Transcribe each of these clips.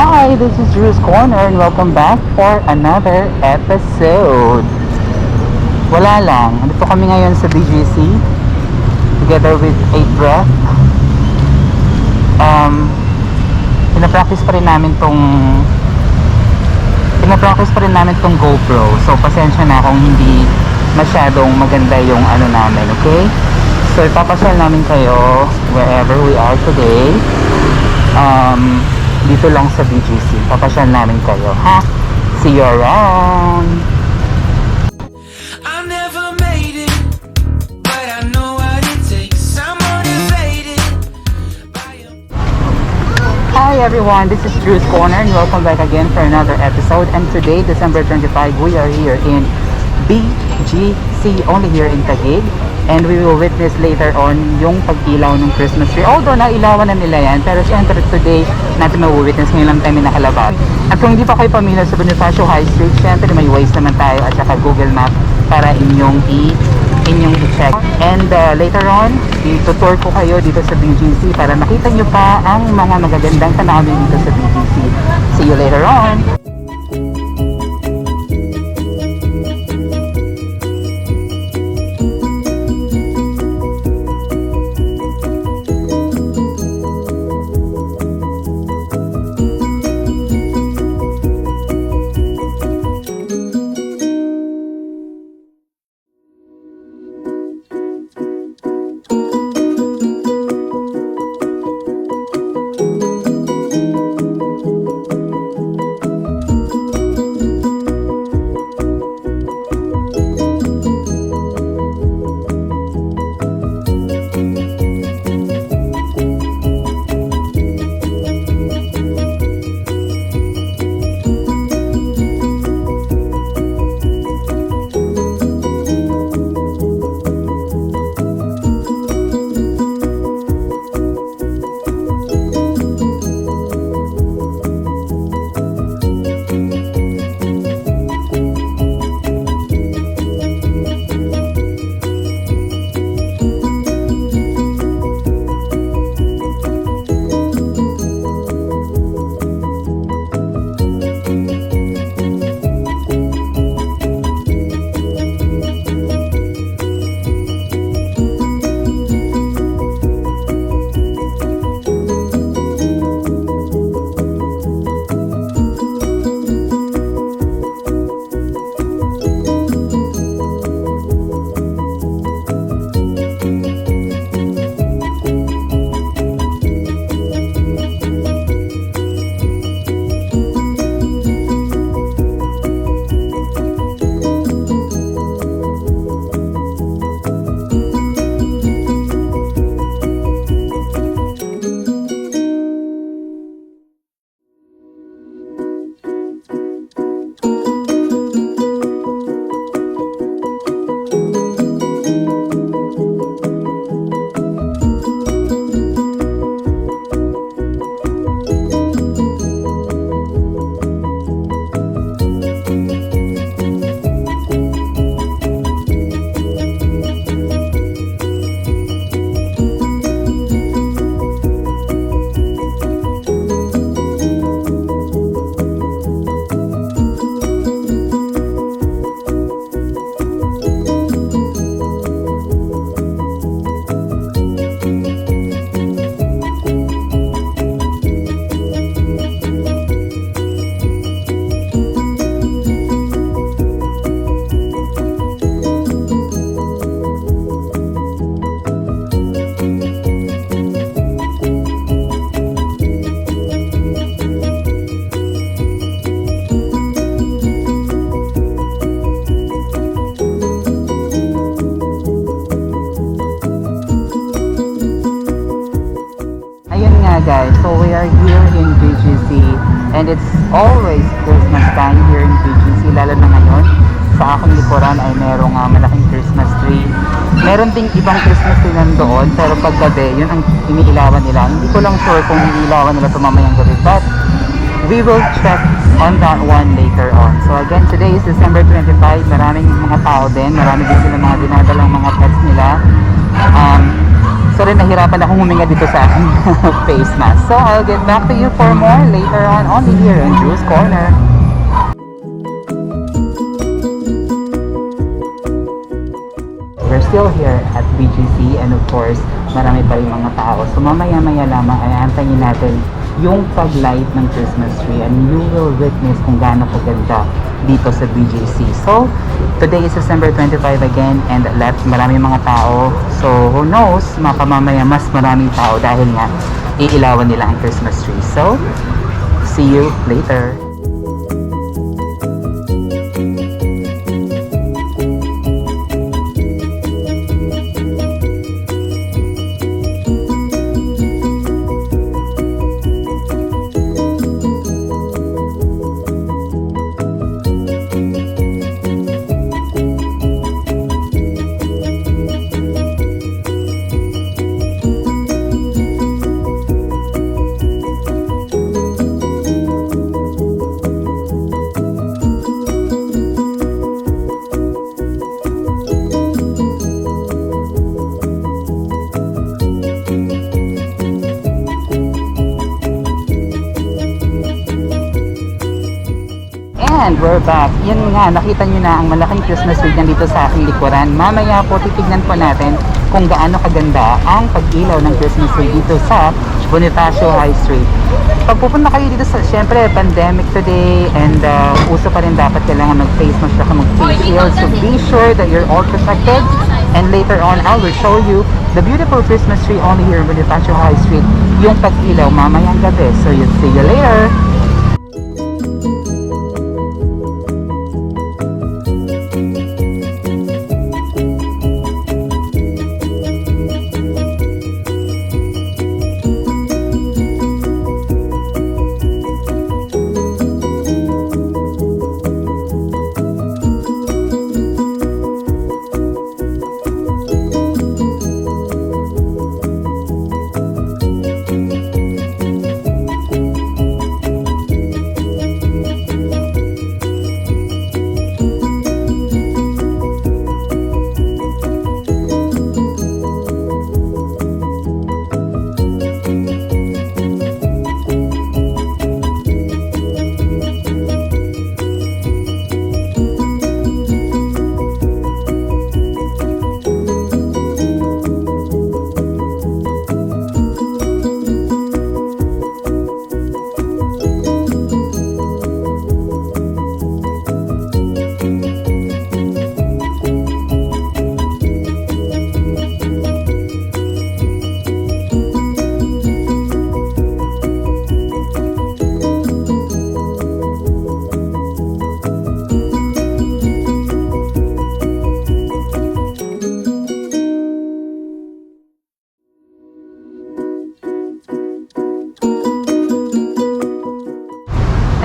Hi, this is Drew's Corner and welcome back for another episode. Wala lang, nandito kami ngayon sa BGC together with a breath. Pinapractice pa rin namin tong GoPro. So pasensya na kung hindi masyadong maganda yung ano namin, okay? So ipapasyal namin kayo wherever we are today. Dito lang sa BGC. Papasyal namin kayo, ha? See you around! I never made it, but I know what it takes. I'm motivated by Hi everyone, this is Drew's Corner and welcome back again for another episode. And today, December 25, we are here in BGC, only here in Taguig. And we will witness later on yung pag-ilaw ng Christmas tree. Although nailawan na nila yan, pero syempre today natin mawitness ngayon lang tayo nakalabas. At kung hindi pa kayo pamilya sa Bonifacio High Street, syempre may Waze naman tayo at saka Google Map para inyong i-check. And later on, itutour ko kayo dito sa BGC para makita nyo pa ang mga magagandang tanawin dito sa BGC. See you later on! Guys, so we are here in BGC and it's always Christmas time here in BGC, lalo na ngayon sa aking likuran ay merong malaking Christmas tree. Meron ding ibang Christmas tree nandoon pero pag gabi yun ang iniilawan nila. Hindi ko lang sure kung iniilawan nila mamayang gabi, but we will check on that one later on. So again, today is December 25. Maraming mga tao din, marami din sila mga dinadalang mga pets nila. Sorry, nahirapan akong huminga dito sa aking face mask. So, I'll get back to you for more later on, only here in Drew's Corner. We're still here at BGC and of course, marami pa rin mga tao. So, mamaya-maya lamang ay antayin natin yung pag-light ng Christmas tree and you will witness kung gaano kaganda dito sa BGC. So, today is December 25 again and marami mga tao. So, who knows, mamaya mas maraming tao dahil nga iilawan nila ang Christmas tree. So, see you later. And we're back. Yan nga, nakita nyo na ang malaking Christmas tree dito sa aking likuran. Mamaya po titignan po natin kung gaano kaganda ang pag-ilaw ng Christmas tree dito sa Bonifacio High Street. Pag pupunta kayo dito sa, syempre, pandemic today and uso pa rin dapat kailangan mag-face mask at mag-face shield. So be sure that you're all protected. And later on, I will show you the beautiful Christmas tree only here in Bonifacio High Street. Yung pag-ilaw mamayang gabi. So you'll see you later.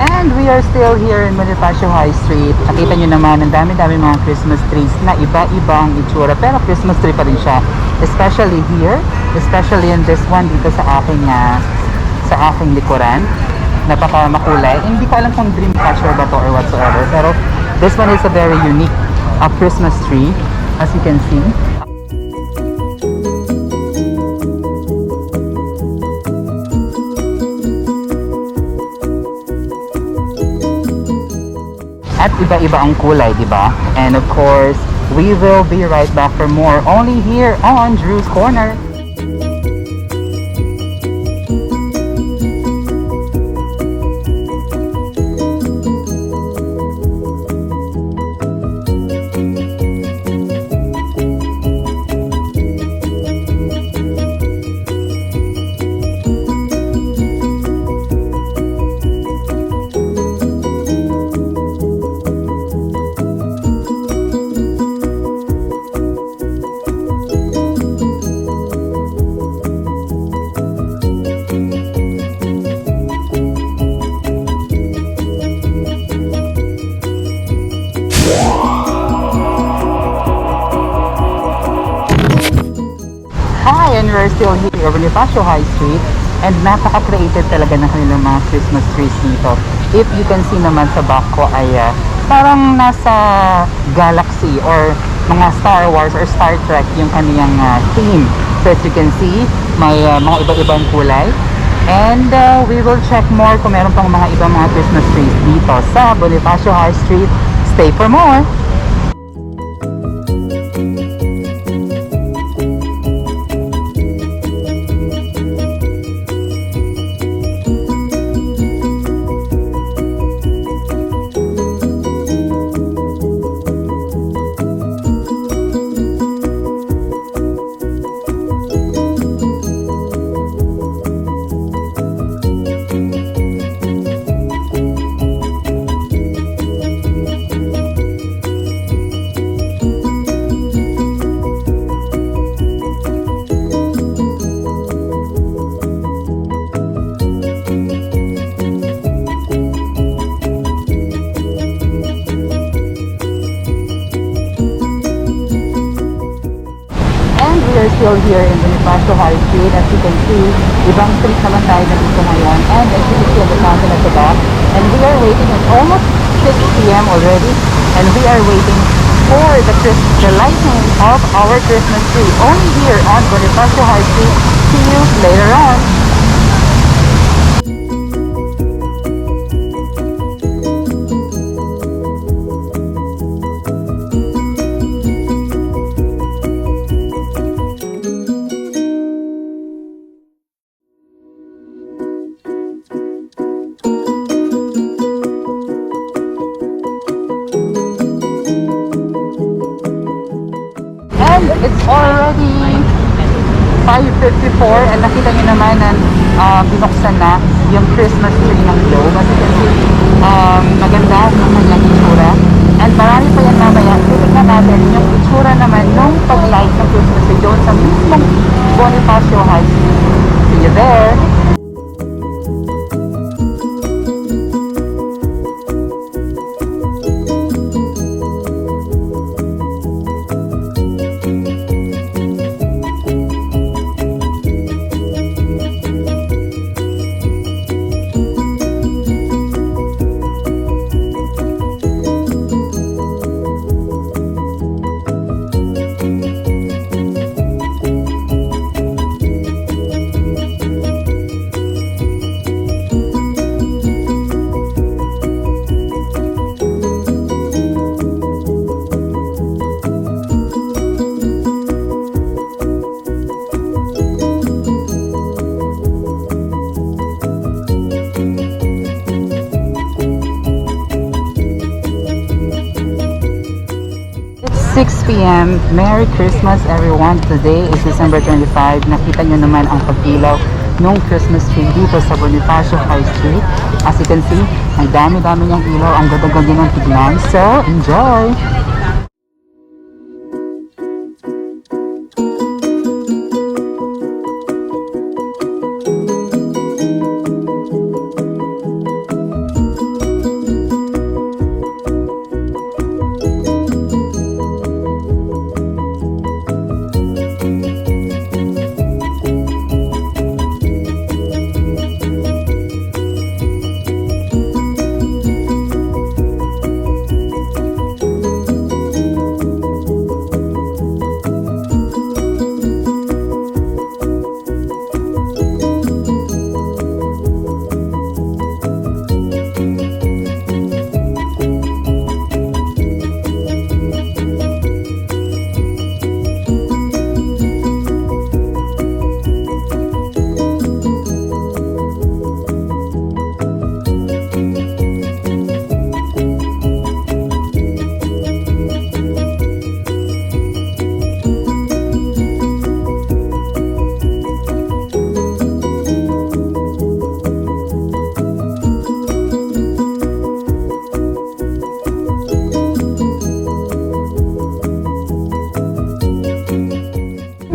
And we are still here in Bonifacio High Street. Nakita nyo naman, ang dami-dami mga Christmas trees na iba-ibang itsura. Pero Christmas tree pa rin siya. Especially here. Especially in this one dito sa aking likuran. Napaka makulay. Hindi ko alam kung dream catcher ba to or whatsoever. Pero this one is a very unique Christmas tree. As you can see. At iba-iba ang kulay, di ba? And of course, we will be right back for more only here on Drew's Corner. Hi, and we're still here at Bonifacio High Street and napaka-creative talaga ng kanilang mga Christmas trees dito. If you can see naman sa back ko ay parang nasa galaxy or mga Star Wars or Star Trek yung kaniyang theme So as you can see, may mga iba-ibang kulay. And we will check more kung meron pang mga ibang mga Christmas trees dito sa Bonifacio High Street. Stay for more! We are still here in Bonifacio High Street. As you can see, ibang street naman tayo na dito ngayon. And as you can see the fountain at the back. And we are waiting. It's almost 6 p.m. already. And we are waiting for the lighting of our Christmas tree. Only here on Bonifacio High Street. See you later on. It's already 5:54 and nakita nyo naman na binuksan na yung Christmas tree ng globe. As you can see, maganda yung kanyang itsura. And marami pa yan mamaya. Titignan natin yung itsura naman nung pag-light ng Christmas tree doon sa mismong Bonifacio High Street. See you there! It's 6 p.m. Merry Christmas everyone. Today is December 25. Nakita nyo naman ang pag-ilaw ng Christmas tree dito sa Bonifacio High Street. As you can see, ang dami-dami niyang ilaw. Ang ganda-ganda ng tignan. So, enjoy!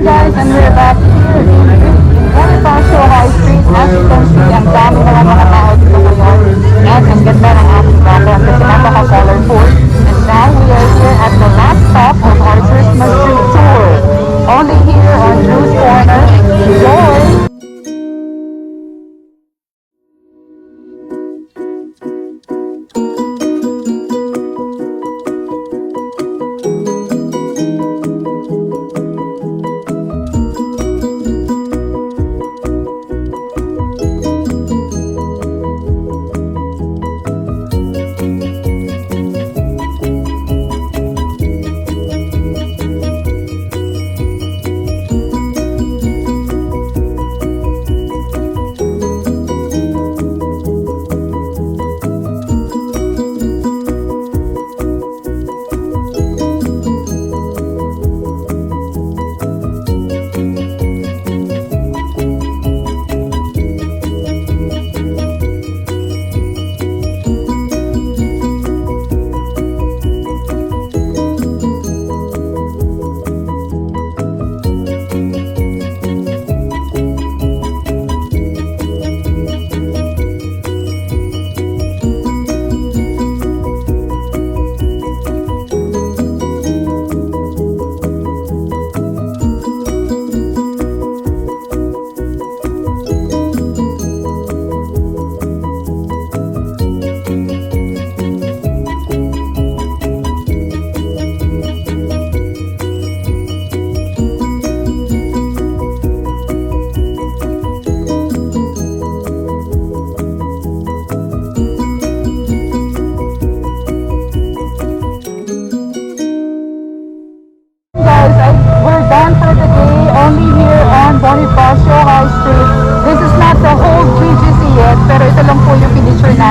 Guys, and we're back here in Bonifacio High Street. As you can see, ang dami na mga tao dito ngayon. And ang ganda ng ating background kasi napaka-colorful. And now we are here at the last stop of our Christmas tree tour. Only here on Drew's Corner. Enjoy!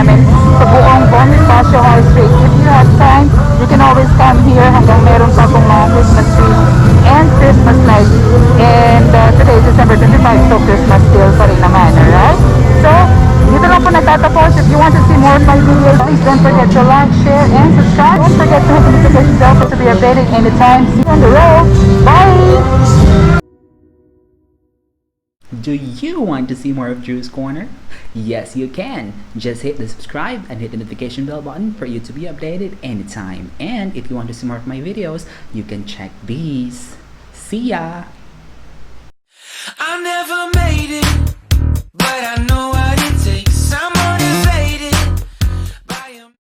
namin sa buong Bonifacio High Street. If you have time, you can always come here hanggang meron pa pong mga Christmas trees and Christmas lights. And today is December 25, so Christmas still pa rin naman, alright? So, dito lang po nagtatapos. If you want to see more of my videos, please don't forget to like, share, and subscribe. Don't forget to hit the notification bell to be updated anytime. See you on the road. Bye! Do you want to see more of Drew's Corner? Yes, you can. Just hit the subscribe and hit the notification bell button for you to be updated anytime. And if you want to see more of my videos, you can check these. See ya! I never made it.